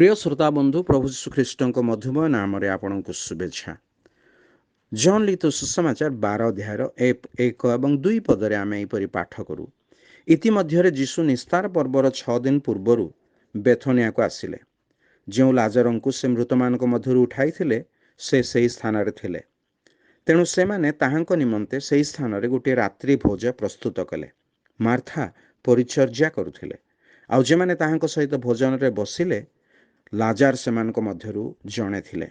प्रिय श्रोता बंधु प्रभु श्रीकृष्ण मधुमय नाम आपको शुभेच्छा। जॉन लिखित सुसमाचार 12 अध्याय 1 और 2 पदरे आम यहपरी पाठ करूँ। इतिमध्य जीशु निस्तार पर्वर 6 दिन पूर्वर बेथनिया को आसिले। जो लाजर को से मृत मान मध्य उठाई से स्थान थे। तेणु से माने ताहांको निमंते से स्थान रे गोटे रात्रि भोज प्रस्तुत कले। मार्था परिचर्या करुथिले। आउ जे माने ताहांको सहित भोजन रे बसिले लाजार सेमानक मध्यरु जणे थिले।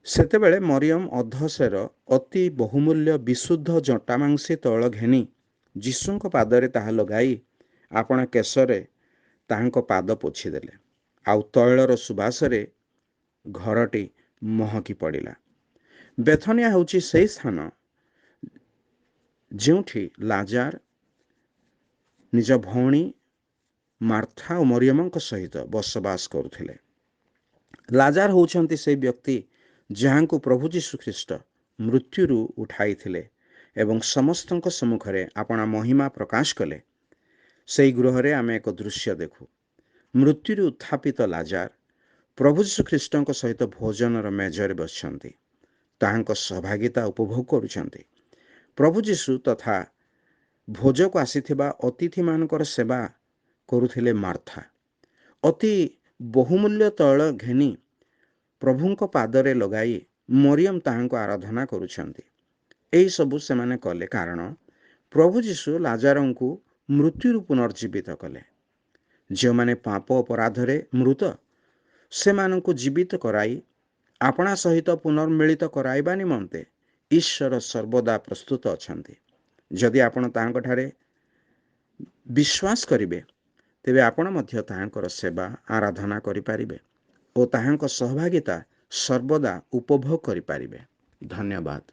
सेतेबेले मरियम अधसेर अति बहुमूल्य विशुद्ध जटामांसी तैल घेनी जीशुंक पादरे ताहा लगाई आपण केशरे ताहांक पाद पोछिदेले। आउ तैलर सुबासरे घरटी महकी पड़िला। बेथनिया होची से स्थान जोठी लाजार निज भौणी मार्था और मरियम सहित बसवास करुथिले। लाजार होउछंती से व्यक्ति जहां को प्रभु जीशु ख्रीष्ट मृत्युरु उठाई थिले एवं समस्तक सम्मुखरे अपना महिमा प्रकाश कले। से गृह आम एक दृश्य देखु। मृत्युरु उत्थापित लाजार प्रभु जीशु ख्रीष्ट सहित भोजन मेजरे बसछंती, ताहांक सहभागिता उपभोग करुछंती। प्रभु जीशु तथा भोज को आसीथिबा अतिथि मानकर सेवा करुथिले। मार्था अति बहुमूल्य तैल घेनी प्रभुंक पादरे लगाई मरियम ताहांको आराधना करुछंती। एही सबु से माने कले कारण प्रभु जीशु लाजारंकु मृत्यु पुनर्जीवित कले। जो माने पाप अपराधरे मृत से मानंकु जीवित कराई आपणा सहित पुनर्मिलित कराइबा निमंते ईश्वर सर्वदा प्रस्तुत अछंती। जदि आपण ताहांक ठारे विश्वास करिवे तेबे आपण मध्य ताहांकर सेवा आराधना करि पारिबे ओ ताहांक सहभागिता सर्वदा उपभोग करि पारिबे। धन्यवाद।